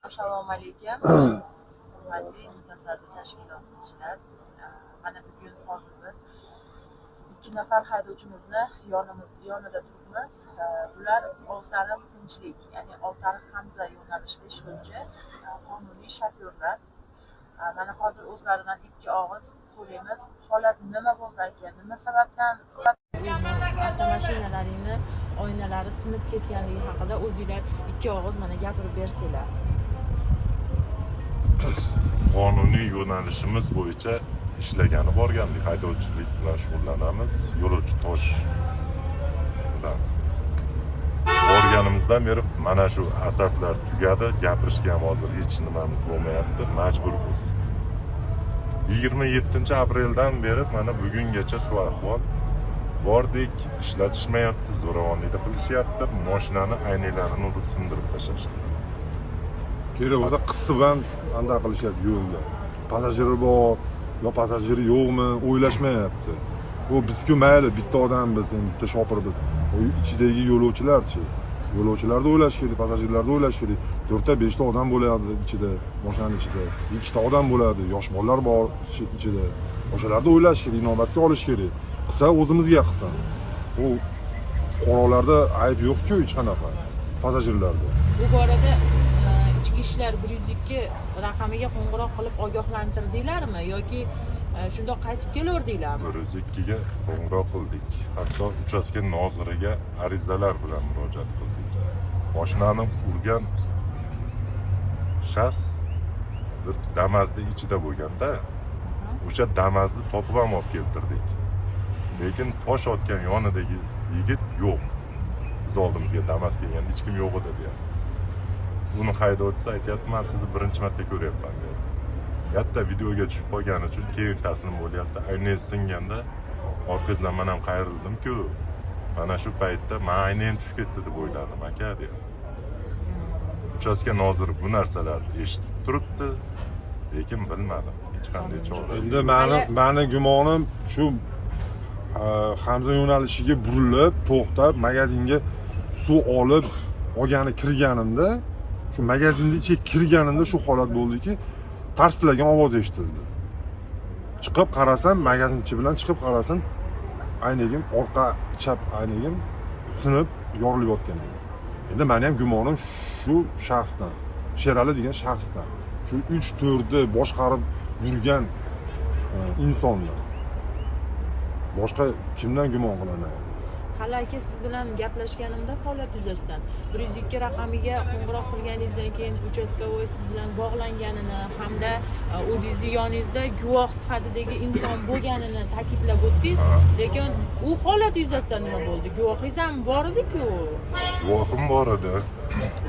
Assalomu alaykum. Hurmatli mutasaddi tashkilotchilar. Mana bugun hozir biz 2 nafar haydovchimizni yonida turibmiz. Bular Oltiariq Tinchlik, ya'ni Oltiariq Hamza yo'nalishida ishlovchi qonuniy shofyorlar. Mana hozir o'zlaridan 2 og'iz so'raymiz. Holat nima bo'ldi aka? Nima sababdan avtomashinalaringni oynalari sinib ketganligi haqida o'zinglar 2 og'iz mana gapirib bersanglar. Biz qonuniy yo'nalishimiz bo'yicha ishlagani borgandik, haydovchilik bilan shug'ullanamiz, yo'lovchi tosh bilan borganimizdan beri mana shu asablar tugadi, gapirishga ham hozir hech nimamiz bo'lmayapti, majburmiz. 27 apreldan beri mana bugungacha shu ahvol. Bordik, ishlatishmayapti, zo'ravonlikda qilishyapti, mashinani aynaklarini urib sindirib tashlashdi. Kerak bo'lsa qissi bilan qanday qilishyapti yo'lda. Passajiri bor, yo passajiri yo'qmi, o'ylashmayapti. Bu bizku mayli, bitta odammiz, bitta shopirmiz. O ichidagi yo'lovchilarchi. Yo'lovchilarni o'ylash kerak, passajirlarni o'ylash kerak. 4 ta 5 ta odam bo'ladi ichida, mashinaning ichida. 2 ta odam bo'ladi, yosh bolalar bor ichida. O'shalarni o'ylash kerak, inobatga olish kerak. Qilsa o'zimizga qilsa. Bu fuqarolarda ayb yo'q-ku hech qanaqa. Passajirlarda. Bu borada ichki ishlar 102 raqamiga qo'ng'iroq qilib ogohlantirdinglarmi yoki shundoq qaytib kelaverdinglarmi? 102 ga qo'ng'iroq qildik. Hatto uchastka noziriga arizalar bilan murojaat qildik. Mashinani urgan shaxs bir Damazda ichida bo'lganda, o'sha Damazni topib ham olib keltirdik. Lekin tosh otgan yonidagi yigit yo'q. Biz oldimizga Damaz kelganda hech kim yo'q edi deyapti. Uni haydovchisi aytyapti, men sizni birinchi marta ko'ryapman dedi. Katta videoga tushib qolgani uchun keyin taslim bo'lyapti. Aynan singanda orqangizdan men ham qayrildim-ku. Mana shu paytda men aynan tushib ketdi deb o'yladim aka deyapti. Uchastka noziri bu narsalarni eshitib turibdi, lekin bilmadim. Hech qanday chora. Endi meni gumonim shu Hamza yo'nalishiga burilib, to'xtab, magazinga suv olib olgani kirganimda, shu magazinning ichiga kirganimda shu holat bo'ldiki, tarslagan ovoz eshitildi. Chiqib qarasam, magazin ichi bilan chiqib qarasam, aynagim orqa chap aynagim sinib yorilib yotgan edi. Endi meni ham gumonim shu shaxsdan, Sherali degan shaxsdan. Shu 3-4 ni boshqarib yurgan insonlar. Boshqa kimdan gumon qilaman? Hali aka siz bilan gaplashganimda holat yuzasidan 102 raqamiga qo'ng'iroq qilganingizdan keyin uchastkovoy siz bilan bog'langanini hamda o'zingizni yoningizda guvoh sifatidagi inson bo'lganini ta'kidlab o'tdingiz. Lekin u holat yuzasidan nima bo'ldi? Guvohingiz ham bor edi-ku. Guvohim bor edi.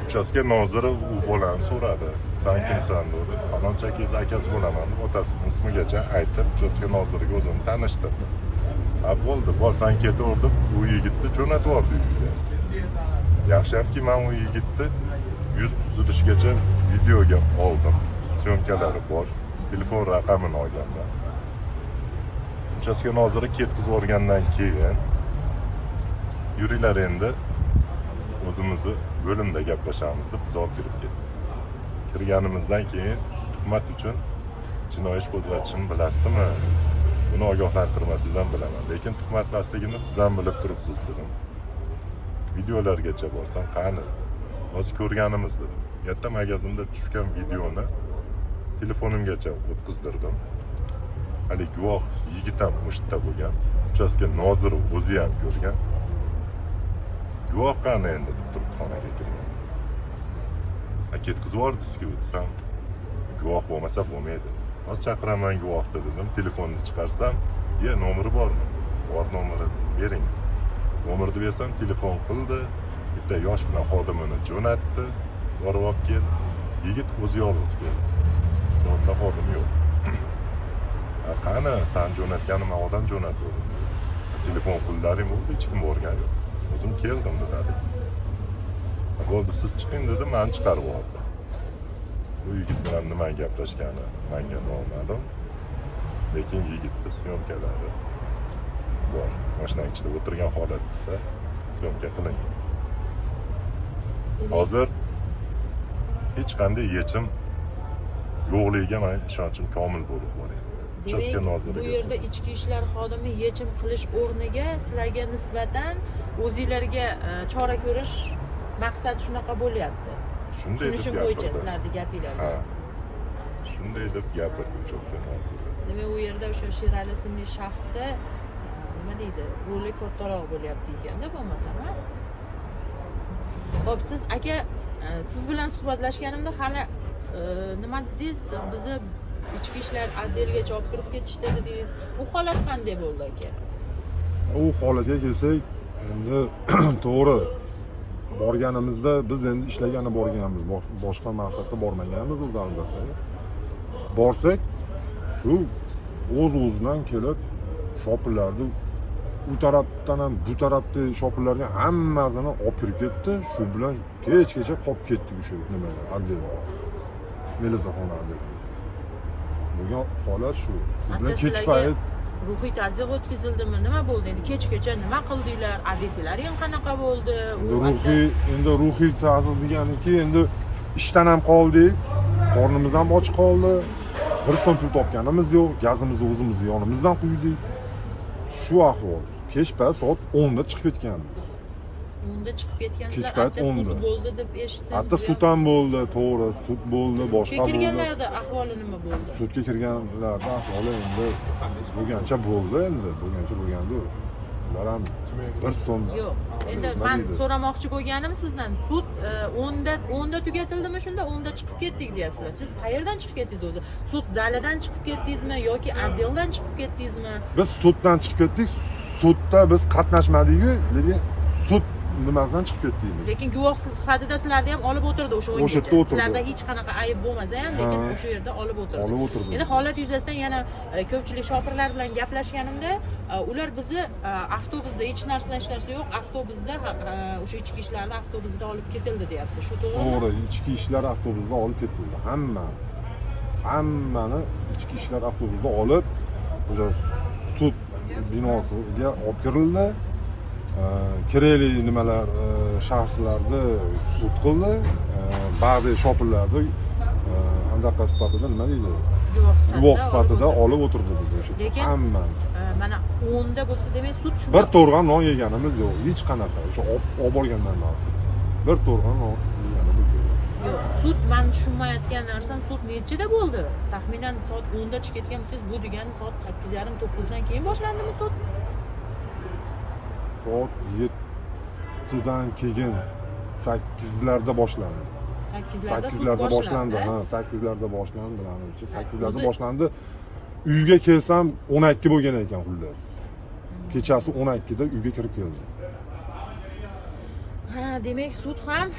Uchastka noziri u bolani so'radi. Sen kimsan dedi. Falonchakingiz akasi bo'laman deb otasini ismigacha aytib, uchastka noziriga o'zini tanishtirdi. Bo'ldi, borsan ketaverdim, u yigitni jo'natib yubordi uyiga. Yaxshiyamki, men u yigitni yuz tuzilishigacha videoga oldim. Syomkalari bor, telefon raqamini olganman. Uchastka noziri ketkizib yuborgandan keyin yuringlar endi o'zimizni bo'limda gaplashamiz deb biz olib kirib ketdik. Kirganimizdan keyin tuhmat uchun jinoiy ish qo'zg'atishini bilasizmi? Buni ogohlantirmasingiz ham bilaman, lekin tuhmatlasligini siz ham bilib turibsiz dedim. Videolargacha borsam, qani? Hozir ko'rganimiz dedim. Yatta magazinda tushgan videoni telefonimgacha o'tkazdirdim. Hali guvoh yigit ham o'shda bo'lgan, uchastka noziri o'zi ham ko'rgan. Guvoh qani endi deb turib xonaga kirgan. Ketkizib yubordingiz-ku desam, guvoh bo'lmasa bo'lmaydi. Hozir chaqiraman guvohni dedim, telefonni chiqarsam, nomeri bormi? Bor, nomeri bering. Nomerni bersam, telefon qildi, bitta yosh bilan xodimini jo'natdi, borib olib keldi. Yigit o'zi yolg'iz keldi. Yonida xodim yo'q. Qani, sen jo'natganim odam jo'natdim. Telefon pullaring bo'ldi, hech kim borgan yo'q. O'zim keldim dedi. Bo'ldi, siz chiqing dedim, men chiqarib oldim. Bu yigit bilan nima gaplashgani menga noma'lum. Lekin yigitning syomkalari bor. Mashinaning ichida o'tirgan holatda syomka qilingan. Hozir hech qanday yechim yo'qligiga men ishonchim komil bo'lib boryapti. Uchastka Demak, bu noziriga. yerda ichki ishlar xodimi yechim qilish o'rniga sizlarga nisbatan o'zinglarga chora ko'rish maqsad shunaqa bo'lyapti. Shunday deb Tushunishim bo'yicha gapirdi. sizlarning gapinglar. Ha. Shunday deb gapirdi uchastka noziri. Demak, u yerda o'sha Sherali ismli shaxsda nima deydi, roli kattaroq bo'lyapti ekanda bo'lmasam, ha? Xo'p, siz aka, siz bilan suhbatlashganimda hali nima dedingiz? Bizni ichki ishlar otdeligacha olib kirib ketishdi dedingiz. U holat qanday bo'ldi aka? U holatga kelsak, endi to'g'ri borganimizda biz endi ishlagani borganmiz, boshqa maqsadda bormaganmiz o'zi albatta. Borsak, shu o'z-o'zidan kelib shopirlarni u tarafdan ham bu tarafda shopirlarga hammasini olib kirib ketdi. Shu bilan kechgacha qolib ketdik o'sha nimalar, otdelda. Melisaxona otdelida. Bo'lgan holat shu. Shu bilan kech payt ruhiy ta'ziyat o'tkazildimi? Nima bo'ldi? Endi kechgacha nima qildinglar? Adetilaring qanaqa bo'ldi? endi ruhiy ta'ziyat deganiki, endi ishdan ham qoldik, qornimiz ham och qoldi. Bir so'm pul topganimiz yo'q, gazimizni o'zimiz yonimizdan quydik. Shu ahvol. Kech payt soat 10 da chiqib ketganmiz. 10 da chiqib ketgansizlar, Kech payt sud 10 da. bo'ldi deb eshitdim. Hatto sud ham bo'ldi, to'g'ri, sud bo'ldi, boshqa bo'ldi. kirganlarda ahvoli nima bo'ldi? Sudga kirganlarda ahvoli endi bo'lgancha bo'ldi, bo'lgandi. Ular ham bir so'm. Yo'q. Endi nima men deydi? so'ramoqchi bo'lganim sizdan, sud 10 da tugatildimi shunda 10 da chiqib ketdik deyapsizlar. Siz qayerdan chiqib ketdingiz o'zi? Sud zalidan chiqib ketdingizmi yoki otdeldan chiqib ketdingizmi? Biz suddan chiqib ketdik. Sudda biz qatnashmadik-ku, lekin sud nimasidan chiqib ketdik biz. Lekin guvoh sifatida sizlarni ham olib o'tirdi o'sha o'yingacha. O'sha yerda o'tirdi. Sizlarda hech qanaqa ayb bo'lmasa ham, lekin Ha. o'sha yerda olib o'tirdi. Olib o'tirdi. Endi holat yuzasidan yana ko'pchilik shopirlar bilan gaplashganimda, ular bizni avtobusda hech narsa yo'q, avtobusda o'sha ichki ishlarni avtobusda olib ketildi deyapti. Shu to'g'rimi? To'g'ri, ichki ishlar avtobusda olib ketildi. Hammani ichki ishlar avtobusda olib o'sha sud binosiga olib kirildi. Kerakli nimalar shaxslarni sud qildi. Ba'zi shopirlarni anaqa sifatida nima deydi? Guvoh sifatida olib o'tirdi biz o'sha. Lekin hammani. Mana 10 da bo'lsa demak sud shunda Bir to'rg'on non yeganimiz yo'q, hech qanaqa. O'sha olib borgandan narsa. Bir to'rg'on non yeganimiz yo'q. yo'q. Sud men tushunmayotgan narsam, sud nechida bo'ldi? Taxminan soat 10 da chiqib ketgan bo'lsangiz, bu degani soat 8:30-9 dan keyin boshlandimi sud? Soat 7dan keyin 8larda boshlandi. 8larda sud 8larda boshlandi. boshlandi. Ha, 8larda boshlandi, menimcha 8larda o'zi- boshlandi. Uyga kelsam 12 bo'lgan ekan xullas. Kechasi 12da uyga kirib keldim. Ha, demak sud ham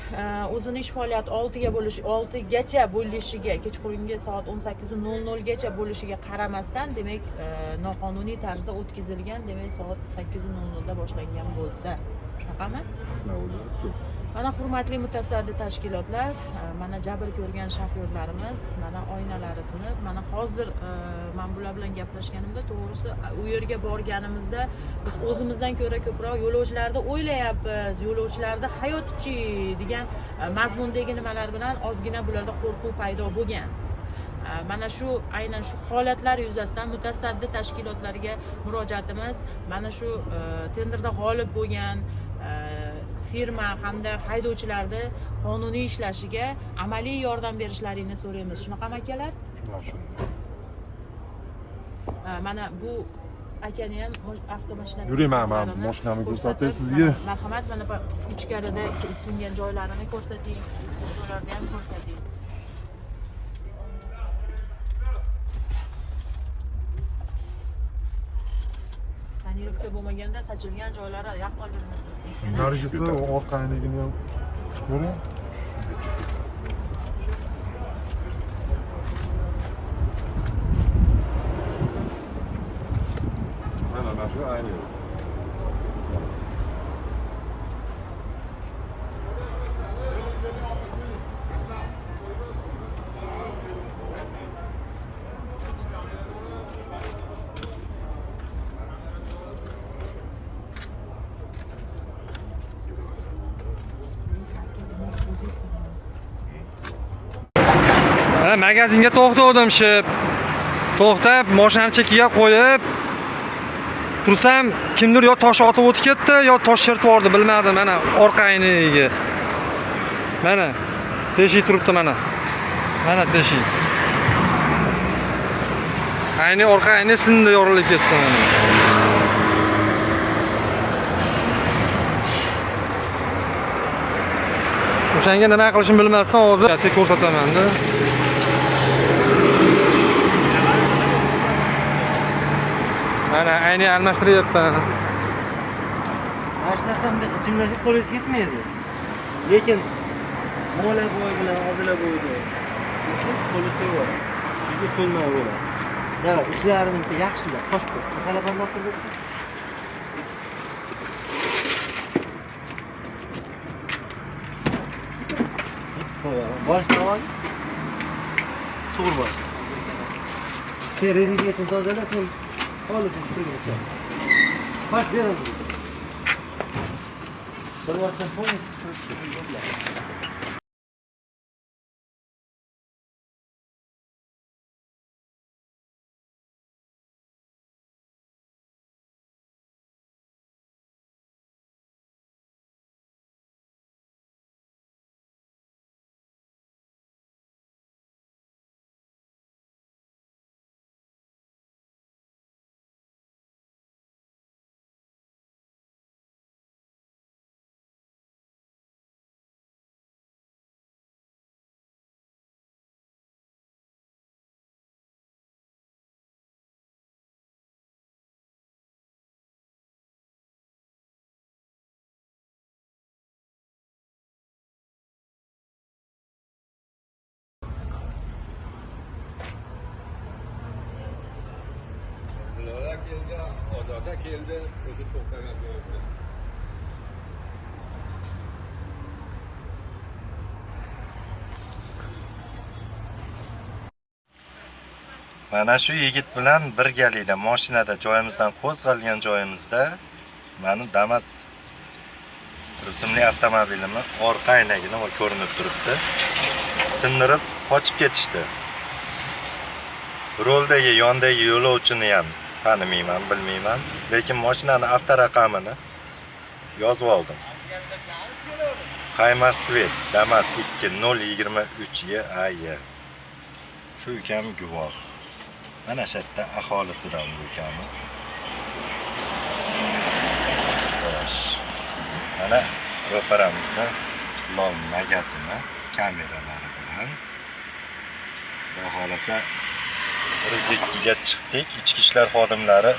o'zini ish faoliyati 6gacha bo'lishiga, kechqurungi soat 18:00 gacha bo'lishiga qaramasdan, demak noqonuniy tarzda o'tkazilgan, demak soat 8:00 da boshlangan bo'lsa, shunaqami? Shunaqa bo'lyapti. Mana hurmatli mutasaddi tashkilotlar, mana jabr ko'rgan shofyorlarimiz, mana oynalari sinib, mana hozir men bular bilan gaplashganimda, to'g'risi u yerga borganimizda biz o'zimizdan ko'ra ko'proq yo'lovchilarni o'ylayapmiz, yo'lovchilarni hayoti-chi degan mazmundagi nimalar bilan ozgina bularda qo'rquv paydo bo'lgan. Mana shu aynan shu holatlar yuzasidan mutasaddi tashkilotlarga murojaatimiz, mana shu tenderda g'olib bo'lgan firma hamda haydovchilarni qonuniy ishlashiga amaliy yordam berishlarini so'raymiz. Shunaqami akalar? Shunday. Mana bu akani ham avtomashinasi. Yuring, men mashinamni ko'rsatay sizga. Marhamat, mana bu ichkarida singan joylarini ko'rsating. Ularni ham ko'rsating. Tonirovka bo'lmaganda sachilgan joylari yaqqol bilinadi. Nargisi orqaligini ham ko'ring. Mana shu ayni. Mana magazinga to'xtadim shib. To'xtab, mashinani chekiga qo'yib tursam, kimdir yo tosh otib o'tib ketdi, yo tosh chertib yubordi, bilmadim. Mana orqa ayniga. Mana teshik turibdi mana. Mana teshik. Ayni orqa ayni sindi, yorilib ketdi mana. O'shanga nima qilishimni bilmasdan hozir sizga ko'rsataman-da. Mana ayni almashtiryapman. Mana shu narsamda ichimlashib qo'lingiz kesmaydi. Lekin mo'la bo'yi bilan odila bo'yida qo'li sevadi. Juda so'nmay bo'ladi. Mana ichlarini yaxshilab qo'shib, masala qandoq qilib boshdan ol. To'g'ri bosh. Teriniga sen tozalab, sen olib turib. Baş verin. Bir boshdan qo'ying. Ozoda keldi, o'zi to'xtagan joyida. Mana shu yigit bilan birgalikda mashinada joyimizdan qo'zg'algan joyimizda meni Damas rusumli avtomobilimi orqa aynagini ko'rinib turibdi. Sindirib qochib ketishdi. Roldagi yondagi yo'lovchini ham tanimayman, bilmayman, lekin mashinani avtoraqamini yozib oldim. Qaymas Svet Damas 2.023 Shu ukam guvoh. Mana shu yerda aholisidan bu ukamiz. Mana ro'paramizda lol magazini kameralari bilan Xudo xolasa 1-2 ga chiqdik. Ichki ishlar xodimlari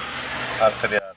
farqi beradi.